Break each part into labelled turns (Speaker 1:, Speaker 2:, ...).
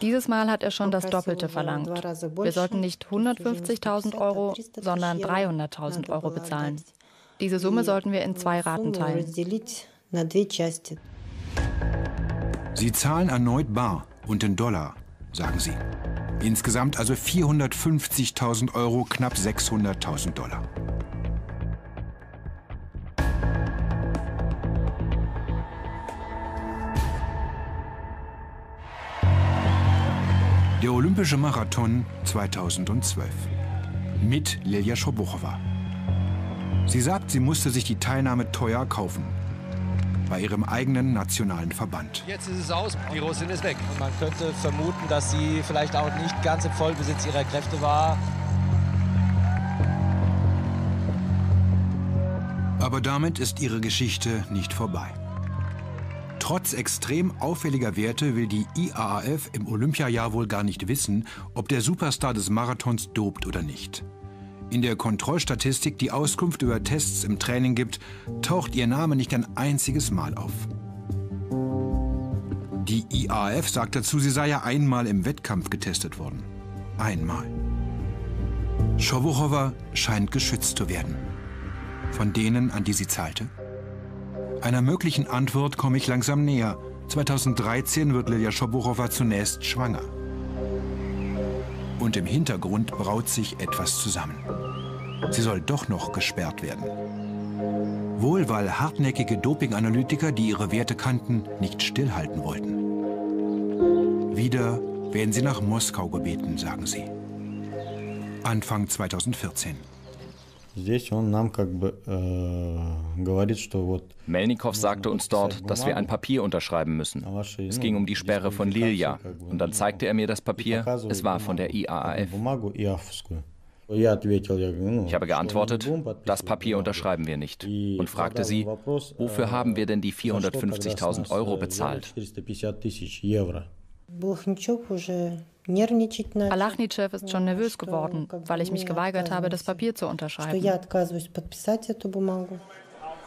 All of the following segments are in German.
Speaker 1: Dieses Mal hat er schon das Doppelte verlangt. Wir sollten nicht 150.000 Euro, sondern 300.000 Euro bezahlen. Diese Summe sollten wir in 2 Raten teilen.
Speaker 2: Sie zahlen erneut bar und in Dollar, sagen sie. Insgesamt also 450.000 Euro, knapp 600.000 Dollar. Der Olympische Marathon 2012 mit Lilja Schobuchowa. Sie sagt, sie musste sich die Teilnahme teuer kaufen. Bei ihrem eigenen nationalen Verband.
Speaker 3: Jetzt ist es aus, die Russin ist weg. Und man könnte vermuten, dass sie vielleicht auch nicht ganz im Vollbesitz ihrer Kräfte war.
Speaker 2: Aber damit ist ihre Geschichte nicht vorbei. Trotz extrem auffälliger Werte will die IAAF im Olympiajahr wohl gar nicht wissen, ob der Superstar des Marathons dopt oder nicht. In der Kontrollstatistik, die Auskunft über Tests im Training gibt, taucht ihr Name nicht ein einziges Mal auf. Die IAAF sagt dazu, sie sei ja einmal im Wettkampf getestet worden. Einmal. Schobuchowa scheint geschützt zu werden. Von denen, an die sie zahlte? Einer möglichen Antwort komme ich langsam näher. 2013 wird Lilja Schobuchowa zunächst schwanger. Und im Hintergrund braut sich etwas zusammen. Sie soll doch noch gesperrt werden. Wohl, weil hartnäckige Dopinganalytiker, die ihre Werte kannten, nicht stillhalten wollten. Wieder werden sie nach Moskau gebeten, sagen sie. Anfang 2014.
Speaker 4: Melnikow sagte uns dort, dass wir ein Papier unterschreiben müssen. Es ging um die Sperre von Lilja. Und dann zeigte er mir das Papier. Es war von der IAAF. Ich habe geantwortet, das Papier unterschreiben wir nicht. Und fragte sie, wofür haben wir denn die 450.000 Euro bezahlt?
Speaker 1: Balachnischew ist schon nervös geworden, weil ich mich geweigert habe, das Papier zu unterschreiben.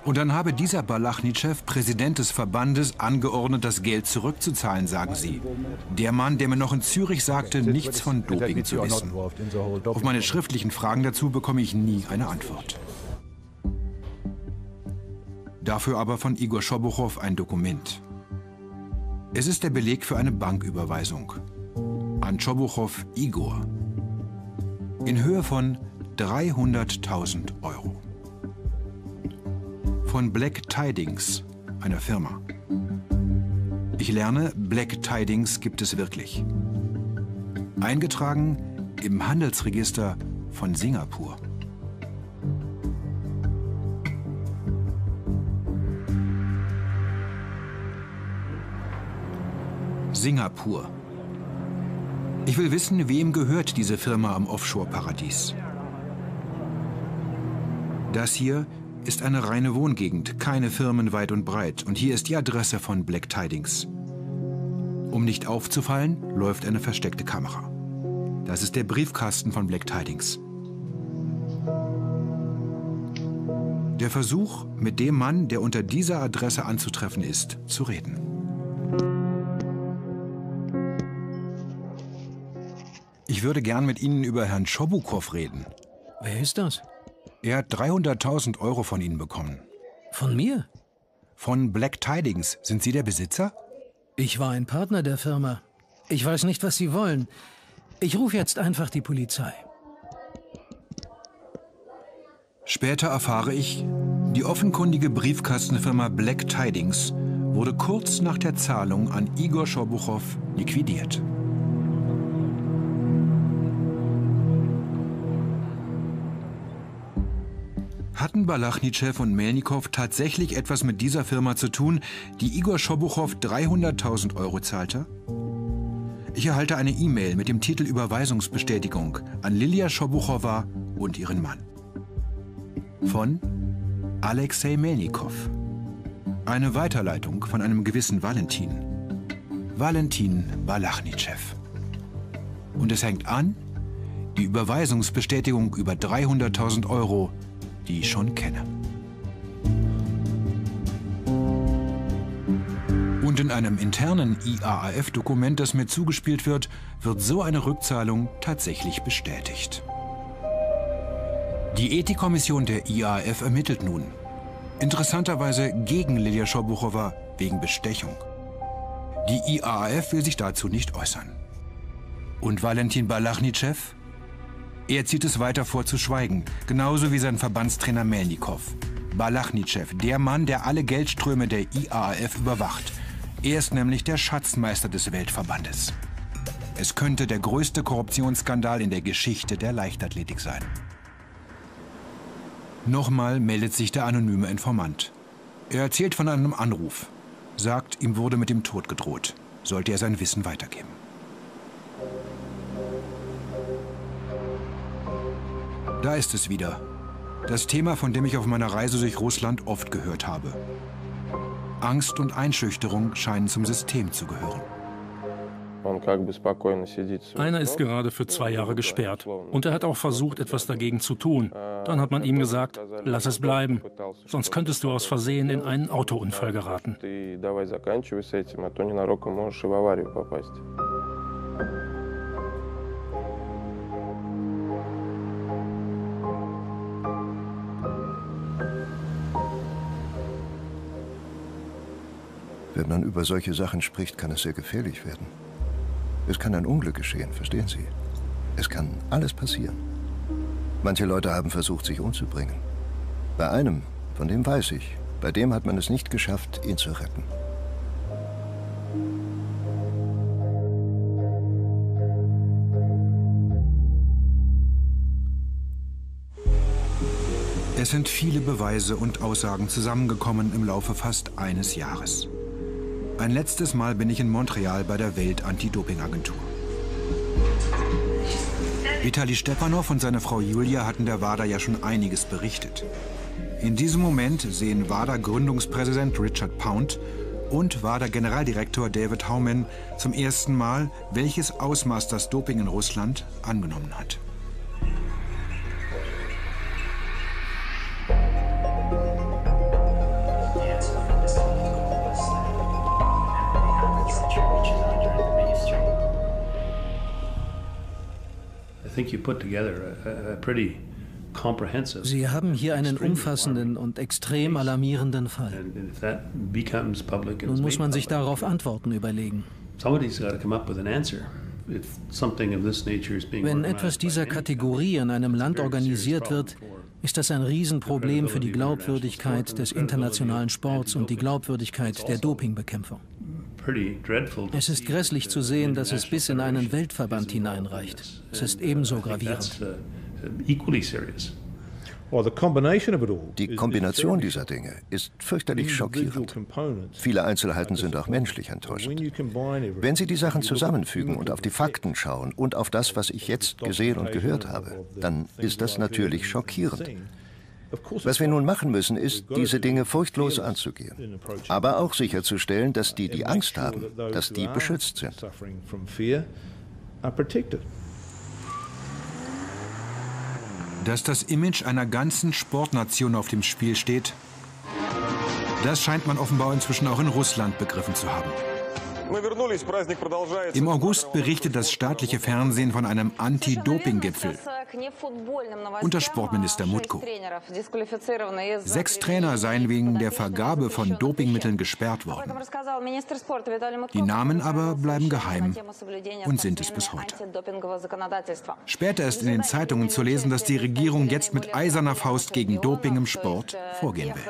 Speaker 2: Und dann habe dieser Balachnischew, Präsident des Verbandes, angeordnet, das Geld zurückzuzahlen, sagen sie. Der Mann, der mir noch in Zürich sagte, nichts von Doping zu wissen. Auf meine schriftlichen Fragen dazu bekomme ich nie eine Antwort. Dafür aber von Igor Schobuchow ein Dokument. Es ist der Beleg für eine Banküberweisung. An Schobuchow Igor. In Höhe von 300.000 Euro. Von Black Tidings, einer Firma. Ich lerne, Black Tidings gibt es wirklich. Eingetragen im Handelsregister von Singapur. Singapur. Ich will wissen, wem gehört diese Firma am Offshore-Paradies. Das hier ist eine reine Wohngegend, keine Firmen weit und breit. Und hier ist die Adresse von Black Tidings. Um nicht aufzufallen, läuft eine versteckte Kamera. Das ist der Briefkasten von Black Tidings. Der Versuch, mit dem Mann, der unter dieser Adresse anzutreffen ist, zu reden. Ich würde gern mit Ihnen über Herrn Schobuchow reden.
Speaker 5: Wer ist das?
Speaker 2: Er hat 300.000 Euro von Ihnen bekommen.
Speaker 5: Von mir?
Speaker 2: Von Black Tidings. Sind Sie der Besitzer?
Speaker 5: Ich war ein Partner der Firma. Ich weiß nicht, was Sie wollen. Ich rufe jetzt einfach die Polizei.
Speaker 2: Später erfahre ich, die offenkundige Briefkastenfirma Black Tidings wurde kurz nach der Zahlung an Igor Schobuchow liquidiert. Hatten Balachnischew und Melnikow tatsächlich etwas mit dieser Firma zu tun, die Igor Schobuchow 300.000 Euro zahlte? Ich erhalte eine E-Mail mit dem Titel Überweisungsbestätigung an Lilja Schobuchowa und ihren Mann. Von Alexei Melnikow. Eine Weiterleitung von einem gewissen Valentin. Valentin Balachnischew. Und es hängt an, die Überweisungsbestätigung über 300.000 Euro, die ich schon kenne. Und in einem internen IAAF-Dokument, das mir zugespielt wird, wird so eine Rückzahlung tatsächlich bestätigt. Die Ethikkommission der IAAF ermittelt nun. Interessanterweise gegen Lilia Scherbuchowa wegen Bestechung. Die IAAF will sich dazu nicht äußern. Und Valentin Balachnitschew? Er zieht es weiter vor zu schweigen, genauso wie sein Verbandstrainer Melnikow. Balachnitschew, der Mann, der alle Geldströme der IAAF überwacht. Er ist nämlich der Schatzmeister des Weltverbandes. Es könnte der größte Korruptionsskandal in der Geschichte der Leichtathletik sein. Nochmal meldet sich der anonyme Informant. Er erzählt von einem Anruf, sagt, ihm wurde mit dem Tod gedroht, sollte er sein Wissen weitergeben. Da ist es wieder. Das Thema, von dem ich auf meiner Reise durch Russland oft gehört habe. Angst und Einschüchterung scheinen zum System zu gehören.
Speaker 6: Einer ist gerade für 2 Jahre gesperrt und er hat auch versucht, etwas dagegen zu tun. Dann hat man ihm gesagt, lass es bleiben, sonst könntest du aus Versehen in einen Autounfall geraten.
Speaker 7: Wenn man über solche Sachen spricht, kann es sehr gefährlich werden. Es kann ein Unglück geschehen, verstehen Sie? Es kann alles passieren. Manche Leute haben versucht, sich umzubringen. Bei einem, von dem weiß ich, bei dem hat man es nicht geschafft, ihn zu retten.
Speaker 2: Es sind viele Beweise und Aussagen zusammengekommen im Laufe fast eines Jahres. Ein letztes Mal bin ich in Montreal bei der Welt-Anti-Doping-Agentur. Vitali Stepanow und seine Frau Julia hatten der WADA ja schon einiges berichtet. In diesem Moment sehen WADA-Gründungspräsident Richard Pound und WADA-Generaldirektor David Howman zum ersten Mal, welches Ausmaß das Doping in Russland angenommen hat.
Speaker 5: Sie haben hier einen umfassenden und extrem alarmierenden Fall. Nun muss man sich darauf Antworten überlegen. Wenn etwas dieser Kategorie in einem Land organisiert wird, ist das ein Riesenproblem für die Glaubwürdigkeit des internationalen Sports und die Glaubwürdigkeit der Dopingbekämpfung. Es ist grässlich zu sehen, dass es bis in einen Weltverband hineinreicht. Es ist ebenso gravierend.
Speaker 7: Die Kombination dieser Dinge ist fürchterlich schockierend. Viele Einzelheiten sind auch menschlich enttäuschend. Wenn Sie die Sachen zusammenfügen und auf die Fakten schauen und auf das, was ich jetzt gesehen und gehört habe, dann ist das natürlich schockierend. Was wir nun machen müssen, ist, diese Dinge furchtlos anzugehen, aber auch sicherzustellen, dass die, die Angst haben, dass die beschützt sind.
Speaker 2: Dass das Image einer ganzen Sportnation auf dem Spiel steht, das scheint man offenbar inzwischen auch in Russland begriffen zu haben. Im August berichtet das staatliche Fernsehen von einem Anti-Doping-Gipfel unter Sportminister Mutko. 6 Trainer seien wegen der Vergabe von Dopingmitteln gesperrt worden. Die Namen aber bleiben geheim und sind es bis heute. Später ist in den Zeitungen zu lesen, dass die Regierung jetzt mit eiserner Faust gegen Doping im Sport vorgehen will.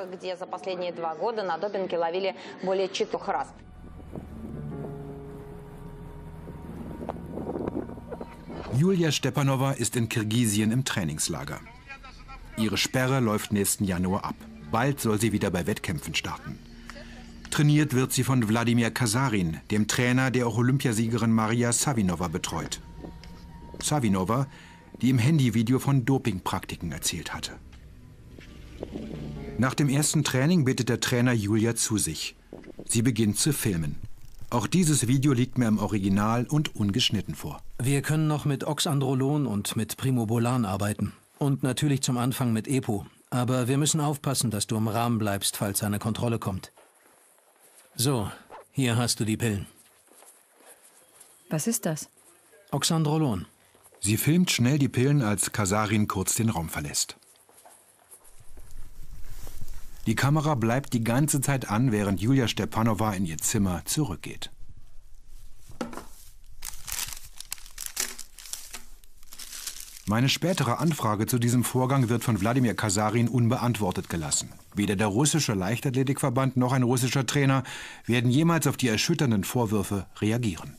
Speaker 2: Julia Stepanowa ist in Kirgisien im Trainingslager. Ihre Sperre läuft nächsten Januar ab. Bald soll sie wieder bei Wettkämpfen starten. Trainiert wird sie von Wladimir Kasarin, dem Trainer, der auch Olympiasiegerin Maria Savinowa betreut. Savinowa, die im Handyvideo von Dopingpraktiken erzählt hatte. Nach dem ersten Training bittet der Trainer Julia zu sich. Sie beginnt zu filmen. Auch dieses Video liegt mir im Original und ungeschnitten vor.
Speaker 5: Wir können noch mit Oxandrolon und mit Primobolan arbeiten. Und natürlich zum Anfang mit EPO. Aber wir müssen aufpassen, dass du im Rahmen bleibst, falls eine Kontrolle kommt. So, Hier hast du die Pillen.
Speaker 1: Was ist das?
Speaker 5: Oxandrolon.
Speaker 2: Sie filmt schnell die Pillen, als Kasarin kurz den Raum verlässt. Die Kamera bleibt die ganze Zeit an, während Julia Stepanova in ihr Zimmer zurückgeht. Meine spätere Anfrage zu diesem Vorgang wird von Wladimir Kasarin unbeantwortet gelassen. Weder der russische Leichtathletikverband noch ein russischer Trainer werden jemals auf die erschütternden Vorwürfe reagieren.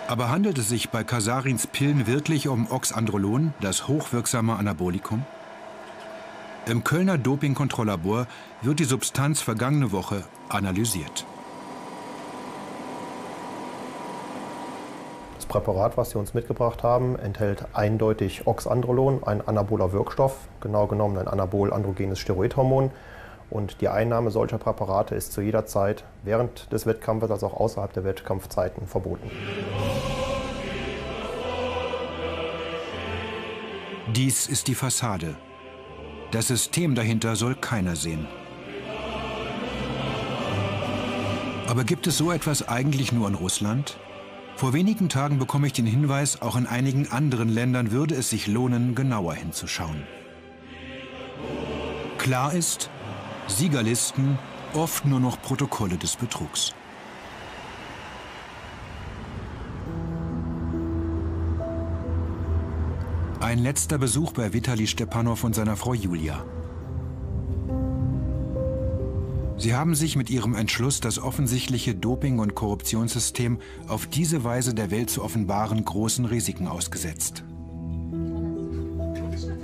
Speaker 2: Aber handelt es sich bei Kasarins Pillen wirklich um Oxandrolon, das hochwirksame Anabolikum? Im Kölner Dopingkontrolllabor wird die Substanz vergangene Woche analysiert.
Speaker 8: Das Präparat, was Sie uns mitgebracht haben, enthält eindeutig Oxandrolon, ein anaboler Wirkstoff, genau genommen ein anabol-androgenes Steroidhormon. Und die Einnahme solcher Präparate ist zu jeder Zeit während des Wettkampfes als auch außerhalb der Wettkampfzeiten verboten.
Speaker 2: Dies ist die Fassade. Das System dahinter soll keiner sehen. Aber gibt es so etwas eigentlich nur in Russland? Vor wenigen Tagen bekomme ich den Hinweis, auch in einigen anderen Ländern würde es sich lohnen, genauer hinzuschauen. Klar ist, Siegerlisten, oft nur noch Protokolle des Betrugs. Ein letzter Besuch bei Vitali Stepanov und seiner Frau Julia. Sie haben sich mit ihrem Entschluss, das offensichtliche Doping- und Korruptionssystem auf diese Weise der Welt zu offenbaren, großen Risiken ausgesetzt.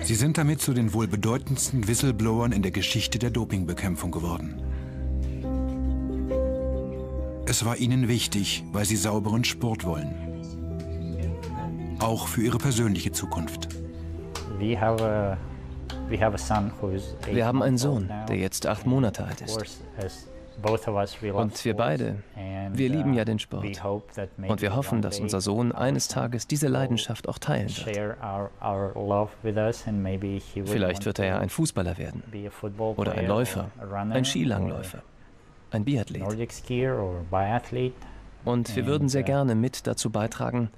Speaker 2: Sie sind damit zu den wohl bedeutendsten Whistleblowern in der Geschichte der Dopingbekämpfung geworden. Es war ihnen wichtig, weil sie sauberen Sport wollen. Auch für ihre persönliche Zukunft.
Speaker 9: Wir haben einen Sohn, der jetzt 8 Monate alt ist. Und wir beide, wir lieben ja den Sport. Und wir hoffen, dass unser Sohn eines Tages diese Leidenschaft auch teilen wird. Vielleicht wird er ja ein Fußballer werden. Oder ein Läufer, ein Skilangläufer, ein Biathlet. Und wir würden sehr gerne mit dazu beitragen,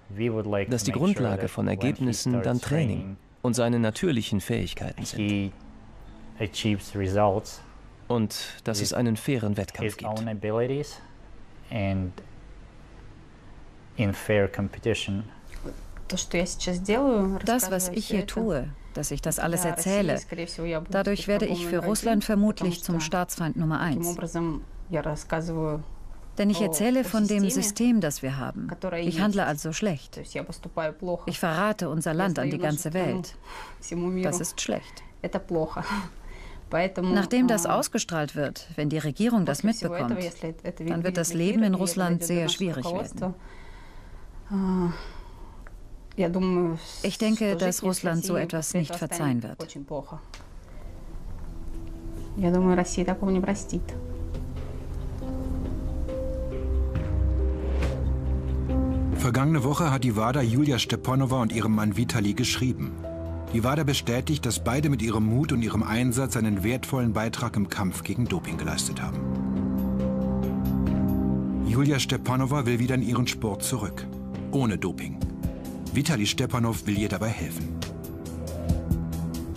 Speaker 9: dass die Grundlage von Ergebnissen dann Training und seine natürlichen Fähigkeiten sind. Und dass es einen fairen Wettkampf gibt.
Speaker 10: Das, was ich hier tue, dass ich das alles erzähle, dadurch werde ich für Russland vermutlich zum Staatsfeind Nummer 1. Denn ich erzähle von dem System, das wir haben. Ich handle also schlecht. Ich verrate unser Land an die ganze Welt. Das ist schlecht. Nachdem das ausgestrahlt wird, wenn die Regierung das mitbekommt, dann wird das Leben in Russland sehr schwierig werden. Ich denke, dass Russland so etwas nicht verzeihen wird.
Speaker 2: Vergangene Woche hat die WADA Julia Stepanova und ihrem Mann Vitali geschrieben. Die WADA bestätigt, dass beide mit ihrem Mut und ihrem Einsatz einen wertvollen Beitrag im Kampf gegen Doping geleistet haben. Julia Stepanova will wieder in ihren Sport zurück, ohne Doping. Vitali Stepanov will ihr dabei helfen.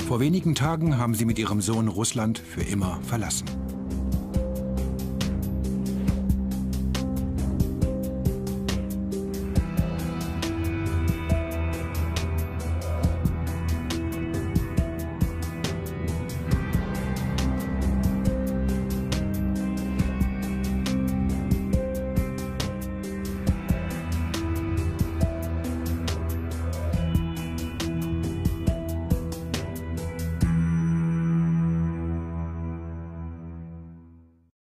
Speaker 2: Vor wenigen Tagen haben sie mit ihrem Sohn Russland für immer verlassen.